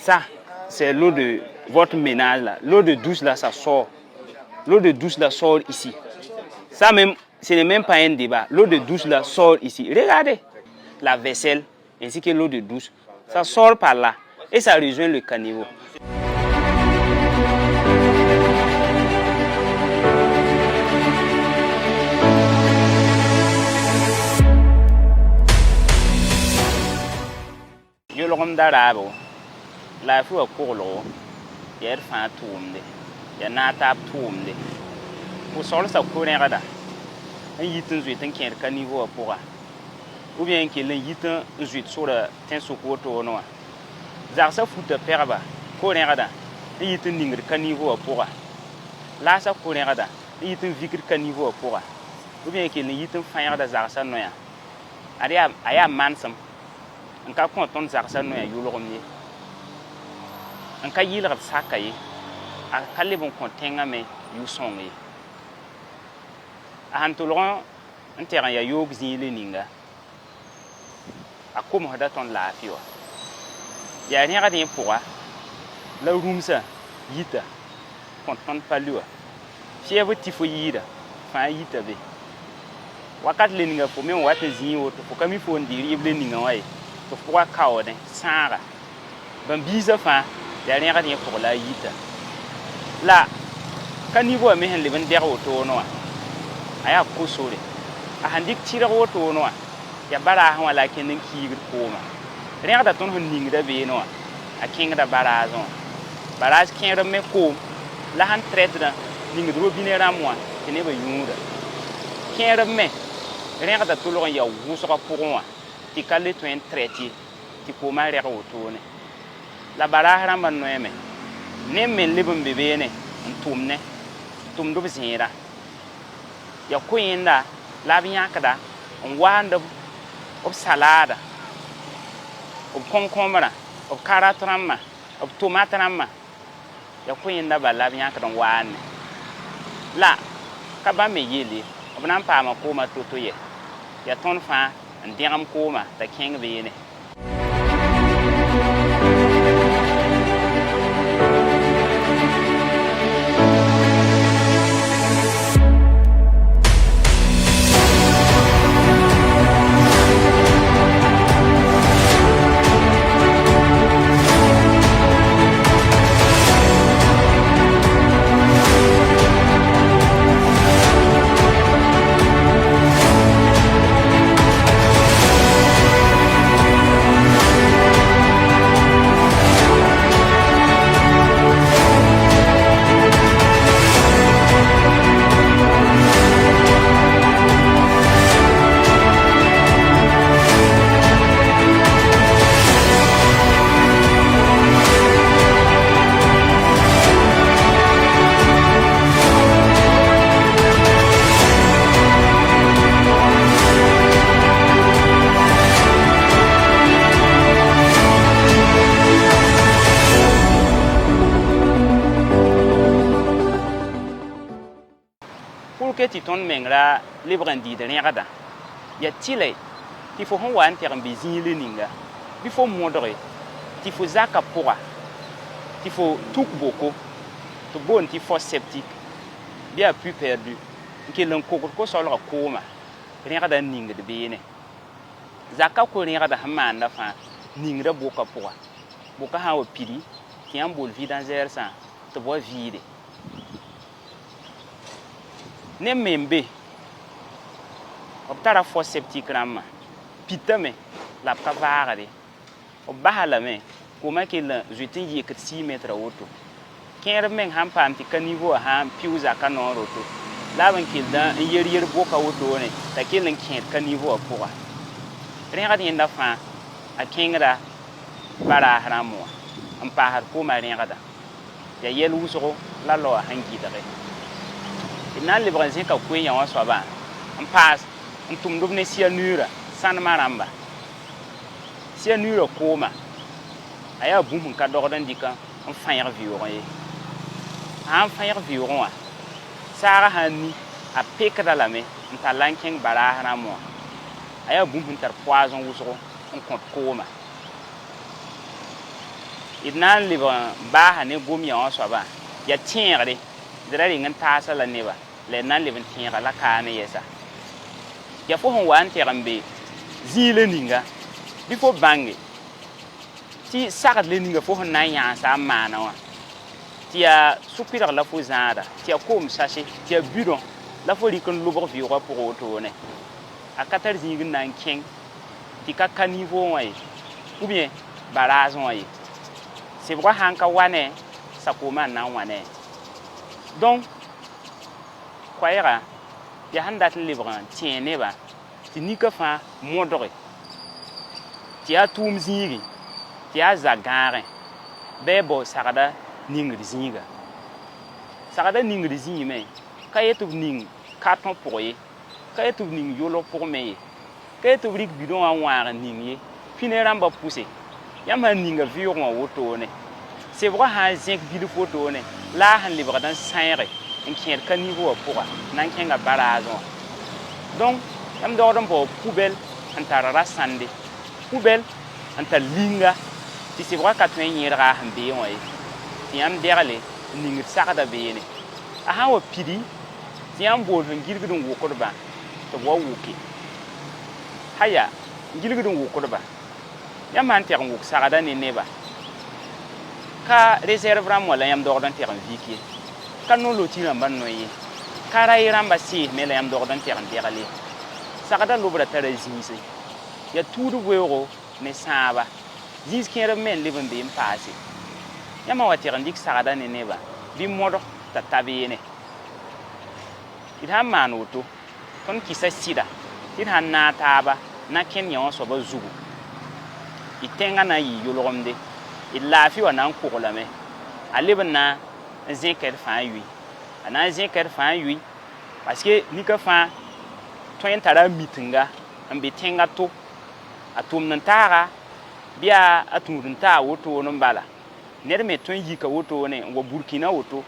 Ça, c'est l'eau de votre ménage là. L'eau de douche là, ça sort. L'eau de douche là sort ici. Ça même, ce n'est même pas un débat. L'eau de douche là sort ici. Regardez. La vaisselle ainsi que l'eau de douche, ça sort par là et ça rejoint le caniveau. Yo logom darabo. La fu ko lo. Yer fa tumde. Ya na tap tumde. Pour sol sa ko rengada. Un yitin zuitin ken caniveau pour ou bien qu'il y ait un zuit sur le ten sokoto no zarsa futa perba ko rengada y ait ningir caniveau pour la sa ko rengada y ait vikir caniveau pour ou bien qu'il y ait fire da zarsa no ya aya mansam en ka kon ton zarsa no ya yuloromni en ka yilra sakaye a kalibon kontenga me yu songi a hantulon en terrain ya yog zile ninga a comme hada ton la fiwa ya ni gadi pourra la roomsa yita konton palua fièvre typhoïde fa yita be wakat le ninga pour même wata zi woto pour kami fo ndiri le ninga way to pourra kawde sara ban biza fa ya ni gadi pour la yita la kanivo me hen le ban der woto no aya ko sore a handik tira woto no ya bara wala kenin kigir koma rega da ton hunning da be no a king da barazon baraz king me ko la han traite da ning do binera moi tene ba yunda king me rega da tolo ya wuso ka pourwa ti kale to en traite ti ko ma rega wotone la bara ramba no eme ne men lebon bebe ne ntumne tum do bizira ya ko yinda la biya kada on wanda ob salada ob konkomra ob karatramma ob tomatramma ya ko yinda bala biya kan wan la ka ba me yele ob nan pa ma ko ma toto ye ya ton fa ndiyam ko ma ta keng be ne que ti ton mengra librandi de rien ya tile il faut on wan terme bizile ninga il faut modrer il faut zaka pourra il faut tout beaucoup to bon ti faut sceptique bien plus perdu que l'on ko so la koma rien da ninga de bene zaka ko rien da hamanda fa ninga boka pourra boka ha o pili qui en bol vidanger ça to bo vide ne membe obtara fo septique rama pitame la pavare obahala me kuma ke la jutin yi 6 mètres auto ker men ham pam ti kanivo ha piuza kanon roto la ban ke da yer boka auto ne ta ke len ker kanivo poa renga di nda fa a kengra bara haramo am pa har kuma renga da ya yel wuso la lo hangi da ina le branzin ka ko yan so ba am pass am tum dubne cyanure san maramba cyanure koma aya bum ka dogodan dika am fayr viuron ye am fayr viuron wa sara hani a pekada la me nta lanking bara haramo aya bum tar poison wuso on kont koma d na n leb n baasa ne gom yã wã soaba yaa tẽegre d ra reng n taasa la neba la d na n leb n tẽega la kaane yɛsa ya fo sẽn wa n tɛg n be zĩig ninga bɩ fo bãnge tɩ sagd le ninga fo sẽn na n yãasa n maana wã tɩ yaa sũ-pɩrg la fo zãada tɩ yaa koom sase tɩ yaa bidõ la fo rɩk n lʋbg vɩʋgã pʋgã wotone a ka tar zĩig n na n kẽng tɩ ka ka niveau wã ye ou bien baraaz wã ye sebgã sãn ka wa ne sakoomã n na n wa ne donc koɛɛga yaa sẽn dat n lebg n tẽeg neba tɩ nika fãa modge tɩ yaa tʋʋm zĩigi tɩ yaa za-gãagẽ bɩ bao sagda ningd zĩiga sagda ningd zĩime ka yet b ning kartõ pʋgẽ ye ka yet b ning yolg pʋgẽ me ye ka yet b rɩk bidõ wã n wãag n ning ye pĩne rãmbã pʋse yãmb sãn ninga vɩʋʋg wã wotone sebgã sãn zẽk bilf wotone la a sẽn lebgd n sãeege n kẽed ka niveau wã pʋga na n kẽnga baraaz wã donc yãmb dogd n bao pubɛl n tar ra-sãnde pubɛl n tar linga tɩ sebgã ka tõe n yẽrga a sẽn bee wã ye tɩ yãmb degle n ningd sagda beene a sãn wa pidi tɩ yãmb bool sẽn gilgd n wʋkdbã tɩ b wa wʋke haya n gilgd n wʋkdba yãmb sãn tɛg n wʋk sagda ne neba ka reserve rãmb wã la yãmb dogd n tɛg n vɩk ye ka no-loti rãmbã noe ye ka ray rãmbã seesme la yãmb dogd n tɛg n degl ye sagda lobra tara zĩise yaa tuud weoogo ne sãaba zĩis kẽer b me n leb n be n paase yãmb wa tɛg n dɩk sagda ne neba bɩ modg t'a ta beene d sãn maan woto tõnd kɩsa sɩda tɩ d sãn na a taaba na kẽnd yã wã soaba zugu y tẽngã na n yɩ yʋlgemde d laafɩ wã na n koglame a leb n na n zẽkd fãa yʋɩ a na n zẽkd fãa yʋɩ parce que nika fãa tõe n tara a mitinga n be tẽnga to a tʋmd n taaga bɩ a tũud n taa wotone n bala ned me tõe n yika wotone n wa burkina woto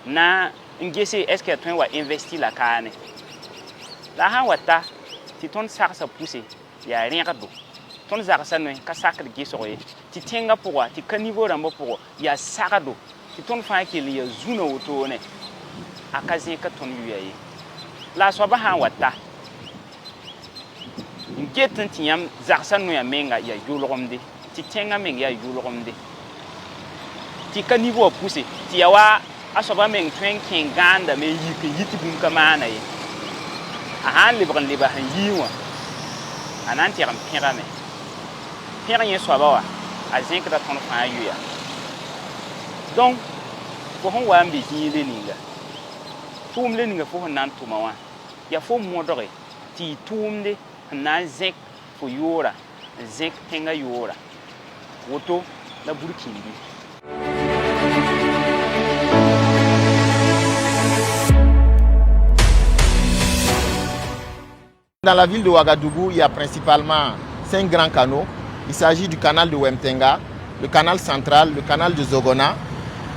na n gese est ce que tõe n wa investi la kaane la sãn wa ta tɩ tõnd sagsa pʋse yaa rẽgdo tõnd zagsa noe ka sakd gesg ye tɩ tẽngã pʋga tɩ ka niveau rãmbã pʋgã yaa sagdo tɩ tõnd fãa kell yaa zũna wotone a ka zẽka tõnd yʋya ye la a soabã sãn wa ta n get n tɩ yãmb zagsa noyã menga yaa yʋlgemde tɩ tẽngã meng yaa yʋlgemde tɩ ka niveau wã pʋse tɩ ya wa a soabã meng tõe n kẽ gãandame n yik n yit bũmb ka maana ye a sãn lebg n leba sẽn yɩɩ wã a na n tɛg n pẽgame pẽg yẽ soaba wa a zẽkda tõnd fãa yʋya donc fo sẽn wa n be zĩig le ninga tʋʋm le ninga fo sẽn na n tʋma wã yaa fo modge tɩ y tʋʋmde sẽn na n zẽk fo yoora n zẽk tẽngã yoora woto la burkĩndi. Dans la ville de Ouagadougou, il y a principalement 5 grands canaux. Il s'agit du canal de Wemtenga, le canal central, le canal de Zogona,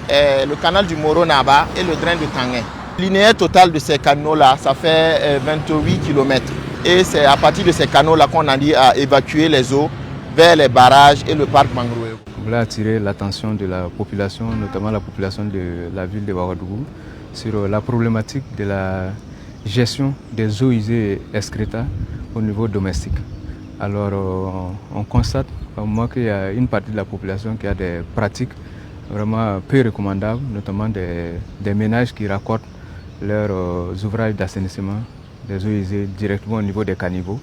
le canal du Moro-Naba et le drain de Tanguin. Le linéaire total de ces canaux-là, ça fait 28 km. Et c'est à partir de ces canaux-là qu'on a dit à évacuer les eaux vers les barrages et le parc Mangrove. Je voulais attirer l'attention de la population, notamment la population de la ville de Ouagadougou, sur la problématique de la gestion des eaux usées et excréta au niveau domestique. Alors on constate qu'il y a une partie de la population qui a des pratiques vraiment peu recommandables, notamment des ménages qui raccordent leurs ouvrages d'assainissement des eaux usées directement au niveau des caniveaux,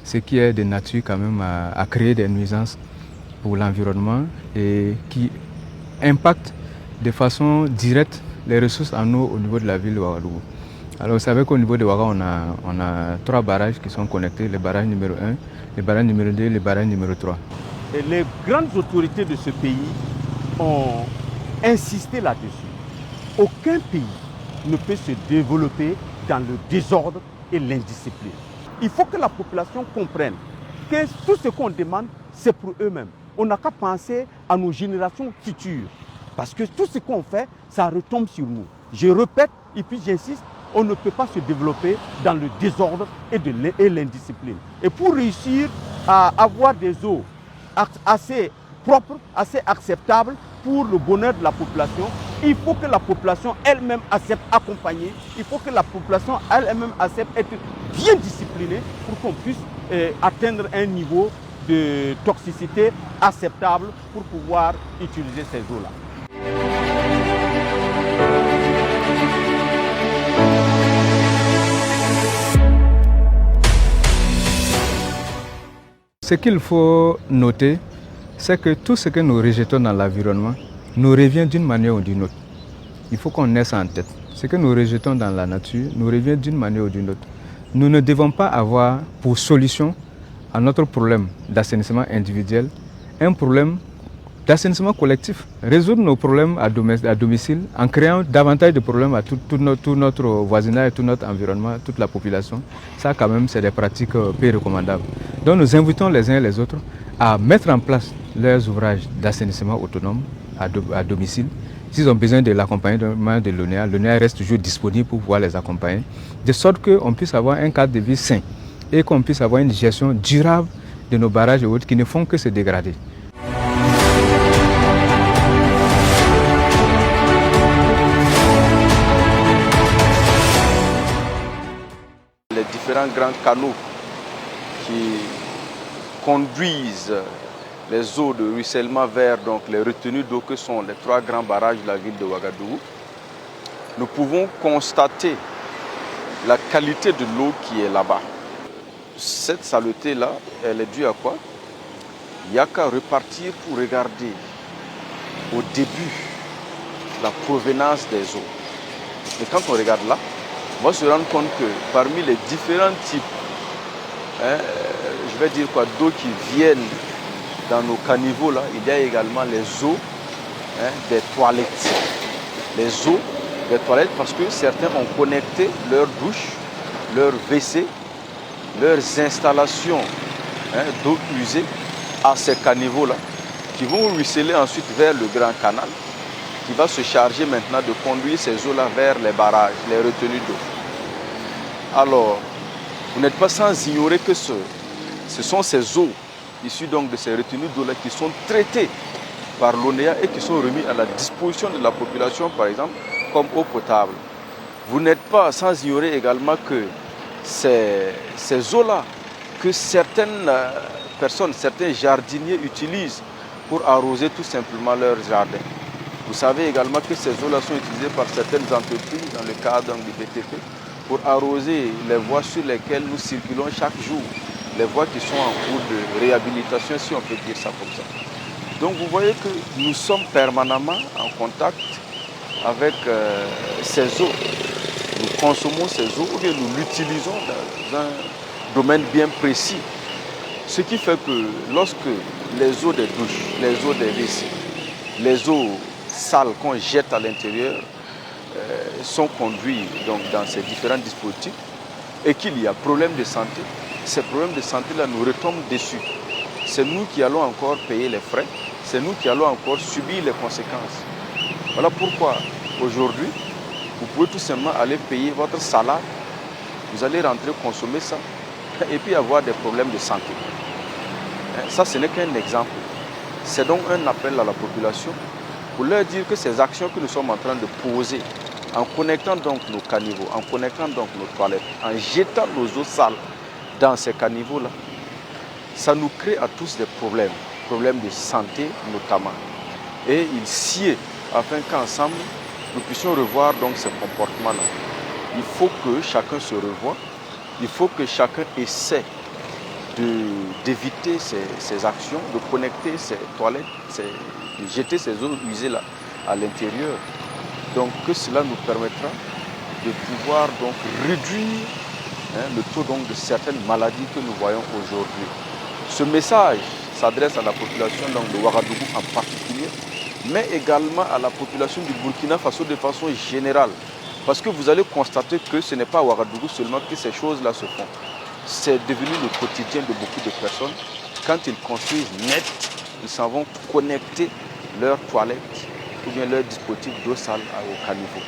ce qui est de nature quand même à créer des nuisances pour l'environnement et qui impacte de façon directe les ressources en eau au niveau de la ville de Ouagadougou. Alors vous savez qu'au niveau de Ouaga, on a 3 barrages qui sont connectés, le barrage numéro 1, le barrage numéro 2 et le barrage numéro 3. Et les grandes autorités de ce pays ont insisté là-dessus. Aucun pays ne peut se développer dans le désordre et l'indiscipline. Il faut que la population comprenne que tout ce qu'on demande, c'est pour eux-mêmes. On n'a qu'à penser à nos générations futures. Parce que tout ce qu'on fait, ça retombe sur nous. Je répète et puis j'insiste, on ne peut pas se développer dans le désordre et l'indiscipline. Et pour réussir à avoir des eaux assez propre, assez acceptable pour le bonheur de la population. Il faut que la population elle-même accepte accompagner. Il faut que la population elle-même accepte être bien disciplinée pour qu'on puisse atteindre un niveau de toxicité acceptable pour pouvoir utiliser ces eaux-là. Ce qu'il faut noter, c'est que tout ce que nous rejetons dans l'environnement nous revient d'une manière ou d'une autre. Il faut qu'on ait ça en tête. Ce que nous rejetons dans la nature nous revient d'une manière ou d'une autre. Nous ne devons pas avoir pour solution à notre problème d'assainissement individuel un problème d'assainissement collectif. Résoudre nos problèmes à domicile en créant davantage de problèmes à tout notre voisinage, tout notre environnement, toute la population, ça quand même c'est des pratiques peu recommandables. Donc nous invitons les uns et les autres à mettre en place leurs ouvrages d'assainissement autonome à domicile. S'ils ont besoin de l'accompagnement de l'ONEA, l'ONEA reste toujours disponible pour pouvoir les accompagner, de sorte qu'on puisse avoir un cadre de vie sain et qu'on puisse avoir une gestion durable de nos barrages et autres qui ne font que se dégrader. Les différents grands canaux qui conduisent les eaux de ruissellement vers donc, les retenues d'eau que sont les 3 grands barrages de la ville de Ouagadougou, nous pouvons constater la qualité de l'eau qui est là-bas. Cette saleté-là, elle est due à quoi? Il n'y a qu'à repartir pour regarder au début la provenance des eaux. Et quand on regarde là, on va se rendre compte que parmi les différents types, je vais dire quoi, d'eau qui viennent dans nos caniveaux là, il y a également les eaux des toilettes. Les eaux des toilettes parce que certains ont connecté leurs douches, leurs WC, leurs installations d'eau usée à ces caniveaux là qui vont ruisseler ensuite vers le grand canal qui va se charger maintenant de conduire ces eaux là vers les barrages, les retenues d'eau. Alors, vous n'êtes pas sans ignorer que ce sont ces eaux issues donc de ces retenues d'eau là qui sont traitées par l'ONEA et qui sont remises à la disposition de la population, par exemple, comme eau potable. Vous n'êtes pas sans ignorer également que ces eaux-là que certaines personnes, certains jardiniers utilisent pour arroser tout simplement leurs jardins. Vous savez également que ces eaux-là sont utilisées par certaines entreprises dans le cadre du BTP pour arroser les voies sur lesquelles nous circulons chaque jour, les voies qui sont en cours de réhabilitation, si on peut dire ça comme ça. Donc vous voyez que nous sommes permanemment en contact avec ces eaux. Nous consommons ces eaux ou bien nous l'utilisons dans un domaine bien précis. Ce qui fait que lorsque les eaux des douches, les eaux des WC, les eaux sales qu'on jette à l'intérieur sont conduites donc, dans ces différents dispositifs et qu'il y a problème de santé, ces problèmes de santé-là nous retombent dessus. C'est nous qui allons encore payer les frais, c'est nous qui allons encore subir les conséquences. Voilà pourquoi aujourd'hui, vous pouvez tout simplement aller payer votre salade, vous allez rentrer consommer ça et puis avoir des problèmes de santé. Ça, ce n'est qu'un exemple. C'est donc un appel à la population pour leur dire que ces actions que nous sommes en train de poser, en connectant donc nos caniveaux, en connectant donc nos toilettes, en jetant nos eaux sales dans ces caniveaux-là, ça nous crée à tous des problèmes de santé notamment. Et il sied afin qu'ensemble, nous puissions revoir donc ces comportements-là. Il faut que chacun se revoie, il faut que chacun essaie d'éviter ces actions, de connecter ces toilettes, de jeter ces eaux usées là à l'intérieur. Donc que cela nous permettra de pouvoir donc réduire le taux donc, de certaines maladies que nous voyons aujourd'hui. Ce message s'adresse à la population donc, de Ouagadougou en particulier, mais également à la population du Burkina Faso de façon générale. Parce que vous allez constater que ce n'est pas à Ouagadougou seulement que ces choses-là se font. C'est devenu le quotidien de beaucoup de personnes. Quand ils construisent net, ils s'en vont connecter leurs toilettes ou bien leurs dispositifs d'eau sale au caniveau.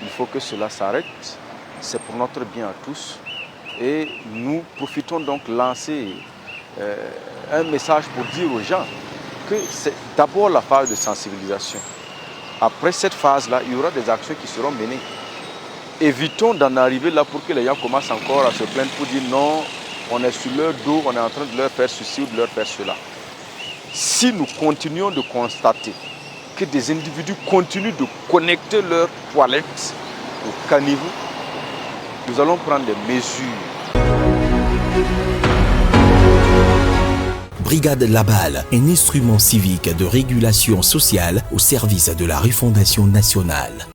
Il faut que cela s'arrête. C'est pour notre bien à tous. Et nous profitons donc de lancer un message pour dire aux gens que c'est d'abord la phase de sensibilisation. Après cette phase-là, il y aura des actions qui seront menées. Évitons d'en arriver là pour que les gens commencent encore à se plaindre pour dire non, on est sur leur dos, on est en train de leur faire ceci ou de leur faire cela. Si nous continuons de constater que des individus continuent de connecter leurs toilettes au caniveau, nous allons prendre des mesures. Brigade Laballe, un instrument civique de régulation sociale au service de la refondation nationale.